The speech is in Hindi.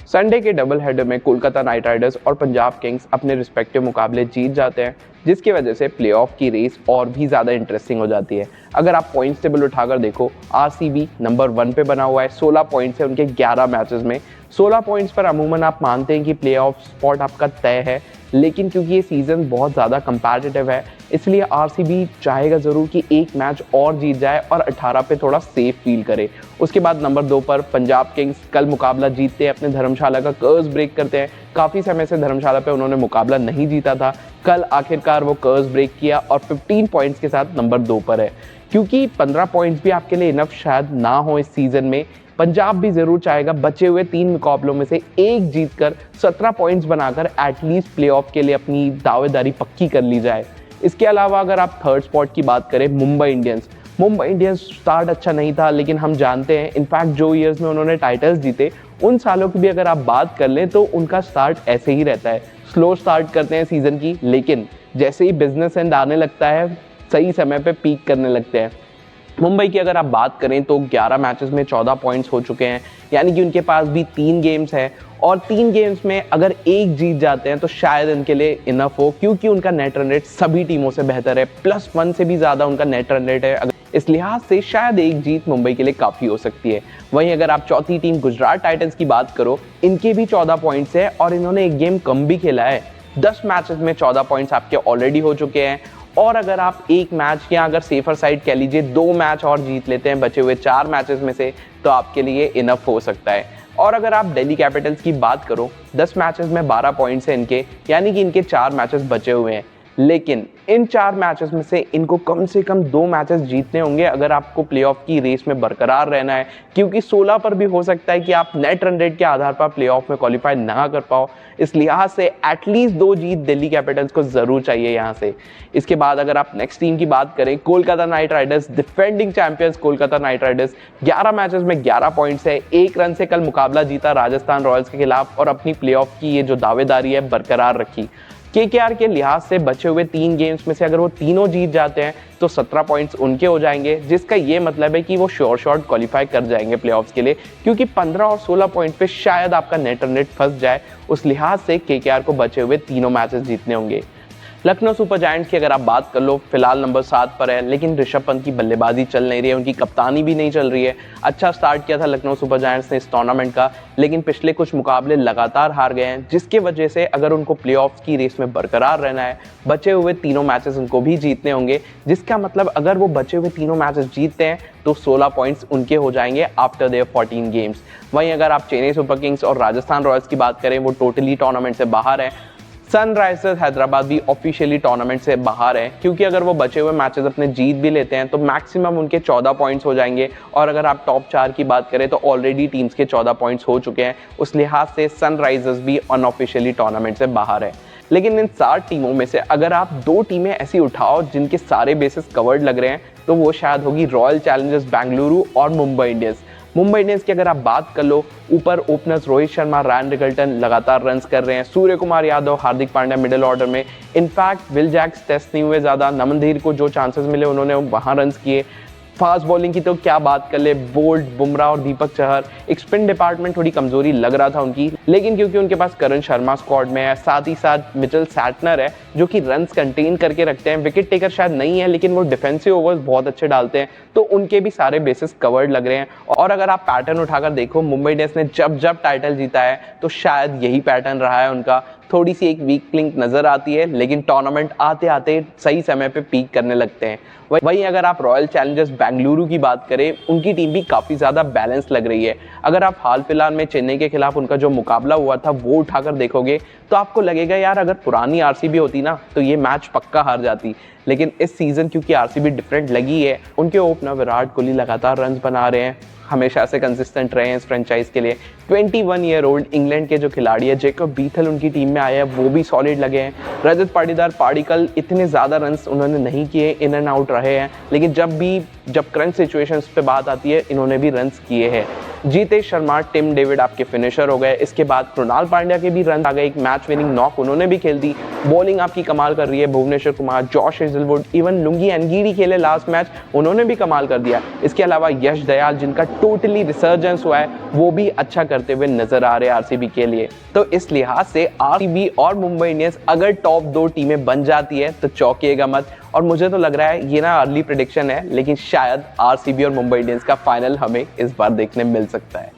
संडे के डबल हेडर में कोलकाता नाइट राइडर्स और पंजाब किंग्स अपने रिस्पेक्टिव मुकाबले जीत जाते हैं, जिसकी वजह से प्लेऑफ की रेस और भी ज़्यादा इंटरेस्टिंग हो जाती है। अगर आप पॉइंट्स टेबल उठाकर देखो, आरसीबी नंबर 1 पे बना हुआ है, 16 पॉइंट्स है उनके 11 मैचेस में। 16 पॉइंट्स पर अमूमन आप मानते हैं कि प्लेऑफ स्पॉट आपका तय है, लेकिन क्योंकि ये सीज़न बहुत ज़्यादा कंपैटिटिव है, इसलिए आरसीबी चाहेगा ज़रूर कि एक मैच और जीत जाए और 18 पे थोड़ा सेफ फील करे। उसके बाद नंबर 2 पर पंजाब किंग्स कल मुकाबला जीतते हैं, अपने धर्मशाला का कर्स ब्रेक करते हैं। काफ़ी समय से धर्मशाला पे उन्होंने मुकाबला नहीं जीता था, कल आखिरकार वो कर्स ब्रेक किया और 15 पॉइंट्स के साथ नंबर 2 पर है। क्योंकि 15 पॉइंट्स भी आपके लिए इनफ शायद ना हो इस सीज़न में, पंजाब भी ज़रूर चाहेगा बचे हुए 3 मुकाबलों में से एक जीतकर 17 पॉइंट्स बनाकर एटलीस्ट प्लेऑफ के लिए अपनी दावेदारी पक्की कर ली जाए। इसके अलावा अगर आप थर्ड स्पॉट की बात करें, मुंबई इंडियंस स्टार्ट अच्छा नहीं था, लेकिन हम जानते हैं इनफैक्ट जो ईयर्स में उन्होंने टाइटल्स जीते उन सालों की भी अगर आप बात कर लें तो उनका स्टार्ट ऐसे ही रहता है। स्लो स्टार्ट करते हैं सीज़न की, लेकिन जैसे ही बिजनेस एंड आने लगता है सही समय पे पीक करने लगते हैं। मुंबई की अगर आप बात करें तो 11 मैचेस में 14 पॉइंट्स हो चुके हैं, यानी कि उनके पास भी 3 गेम्स है और 3 गेम्स में अगर एक जीत जाते हैं तो शायद इनके लिए इनफ हो, क्योंकि उनका नेट रन रेट सभी टीमों से बेहतर है, +1 से भी ज़्यादा उनका नेट रन रेट है। इस लिहाज से शायद एक जीत मुंबई के लिए काफ़ी हो सकती है। वहीं अगर आप चौथी टीम गुजरात टाइटंस की बात करो, इनके भी 14 पॉइंट्स है और इन्होंने एक गेम कम भी खेला है। 10 मैचेस में 14 पॉइंट्स आपके ऑलरेडी हो चुके हैं और अगर आप एक मैच या अगर सेफर साइड कह लीजिए 2 मैच और जीत लेते हैं बचे हुए 4 मैचेस में से, तो आपके लिए इनफ हो सकता है। और अगर आप दिल्ली कैपिटल्स की बात करो, 10 मैचेस में 12 पॉइंट्स हैं इनके, यानी कि इनके 4 मैचेस बचे हुए हैं, लेकिन इन 4 मैचेस में से इनको कम से कम 2 मैचेस जीतने होंगे अगर आपको प्लेऑफ की रेस में बरकरार रहना है, क्योंकि 16 पर भी हो सकता है कि आप नेट रन रेट के आधार पर प्लेऑफ में क्वालिफाई ना कर पाओ। इस लिहाज से एटलीस्ट 2 जीत दिल्ली कैपिटल्स को ज़रूर चाहिए यहाँ से। इसके बाद अगर आप नेक्स्ट टीम की बात करें, Kolkata night Riders, defending champions Kolkata night Riders, 11 matches में 11 पॉइंट्स है, 1 रन से कल मुकाबला जीता राजस्थान रॉयल्स के खिलाफ और अपनी प्लेऑफ की ये जो दावेदारी है बरकरार रखी। केकेआर के लिहाज से बचे हुए 3 गेम्स में से अगर वो तीनों जीत जाते हैं तो 17 पॉइंट्स उनके हो जाएंगे, जिसका ये मतलब है कि वो श्योर शॉट क्वालिफाई कर जाएंगे प्लेऑफ्स के लिए, क्योंकि 15 और 16 पॉइंट पे शायद आपका नेट रन रेट फंस जाए। उस लिहाज से केकेआर को बचे हुए तीनों मैचेस जीतने होंगे। लखनऊ सुपर जायंट्स की अगर आप बात कर लो, फिलहाल नंबर 7 पर है, लेकिन ऋषभ पंत की बल्लेबाजी चल नहीं रही है, उनकी कप्तानी भी नहीं चल रही है। अच्छा स्टार्ट किया था लखनऊ सुपर जायंट्स ने इस टूर्नामेंट का, लेकिन पिछले कुछ मुकाबले लगातार हार गए हैं, जिसकी वजह से अगर उनको प्लेऑफ्स की रेस में बरकरार रहना है, बचे हुए तीनों मैचेस उनको भी जीतने होंगे, जिसका मतलब अगर वो बचे हुए तीनों मैचेस जीतते हैं तो 16 पॉइंट्स उनके हो जाएंगे आफ्टर देयर 14 गेम्स। वहीं अगर आप चेन्नई सुपर किंग्स और राजस्थान रॉयल्स की बात करें, वो टोटली टूर्नामेंट से बाहर है। सनराइजर्स हैदराबाद भी ऑफिशियली टूर्नामेंट से बाहर है, क्योंकि अगर वो बचे हुए मैचेस अपने जीत भी लेते हैं तो मैक्सिमम उनके 14 पॉइंट्स हो जाएंगे, और अगर आप टॉप 4 की बात करें तो ऑलरेडी टीम्स के 14 पॉइंट्स हो चुके हैं। उस लिहाज से सनराइजर्स भी अनऑफिशियली टूर्नामेंट से बाहर है। लेकिन इन 7 टीमों में से अगर आप 2 टीमें ऐसी उठाओ जिनके सारे बेसिस कवर्ड लग रहे हैं, तो वो शायद होगी रॉयल चैलेंजर्स बेंगलुरु और मुंबई इंडियंस। मुंबई इंडियंस की अगर आप बात कर लो, ऊपर openers Rohit Sharma, Ryan Rickelton लगातार रन्स कर रहे हैं, सूर्य कुमार यादव, हार्दिक पांड्या मिडिल ऑर्डर में। इनफैक्ट विल जैक्स टेस्ट नहीं हुए ज़्यादा, नमनधीर को जो चांसेस मिले उन्होंने वहाँ रन्स किए। फास्ट बॉलिंग की तो क्या बात कर ले, बोल्ट, बुमराह और दीपक चहर। एक स्पिन डिपार्टमेंट थोड़ी कमजोरी लग रहा था उनकी, लेकिन क्योंकि उनके पास करण शर्मा स्क्वाड में है, साथ ही साथ मिचेल सैटनर है जो कि रन्स कंटेन करके रखते हैं। विकेट टेकर शायद नहीं है, लेकिन वो डिफेंसिव ओवर्स बहुत अच्छे डालते हैं, तो उनके भी सारे बेसिस कवर्ड लग रहे हैं। और अगर आप पैटर्न उठाकर देखो, मुंबई इंडियंस ने जब टाइटल जीता है तो शायद यही पैटर्न रहा है उनका। थोड़ी सी एक वीक लिंक नजर आती है, लेकिन टूर्नामेंट आते आते सही समय पे पीक करने लगते हैं। वहीं अगर आप रॉयल चैलेंजर्स बेंगलुरु की बात करें, उनकी टीम भी काफ़ी ज़्यादा बैलेंस लग रही है। अगर आप हाल फिलहाल में चेन्नई के खिलाफ उनका जो मुकाबला हुआ था वो उठाकर देखोगे तो आपको लगेगा यार अगर पुरानी आरसीबी होती ना तो ये मैच पक्का हार जाती। लेकिन इस सीज़न क्योंकि आरसीबी डिफरेंट लगी है, उनके ओपनर विराट कोहली लगातार रन बना रहे हैं, हमेशा से कंसिस्टेंट रहे हैं इस फ्रेंचाइज के लिए। 21 ईयर ओल्ड इंग्लैंड के जो खिलाड़ी है जेकब बीथल उनकी टीम में आए हैं, वो भी सॉलिड लगे हैं। रजत पाटीदार पाडिकल इतने ज़्यादा रन्स उन्होंने नहीं किए, इन एंड आउट रहे हैं, लेकिन जब क्रंच सिचुएशंस पे बात आती है इन्होंने भी रन्स किए हैं। जीतेश शर्मा, टिम डेविड आपके फिनिशर हो गए। इसके बाद कृणाल पांड्या के भी रन आ गए, एक मैच विनिंग नॉक उन्होंने भी खेल दी। बॉलिंग आपकी कमाल कर रही है, Bhuvneshwar Kumar, Josh Hazlewood, even Lungi Ngidi खेले लास्ट मैच, उन्होंने भी कमाल कर दिया। इसके अलावा यश दयाल जिनका टोटली रिसर्जेंस हुआ है, वो भी अच्छा करते हुए नजर आ रहे हैं आरसीबी के लिए। तो इस लिहाज से आरसीबी और मुंबई इंडियंस अगर टॉप 2 टीमें बन जाती है तो चौंकिएगा मत। और मुझे तो लग रहा है ये ना अर्ली प्रेडिक्शन है, लेकिन शायद आरसीबी और मुंबई इंडियंस का फाइनल हमें इस बार देखने मिल सकता है।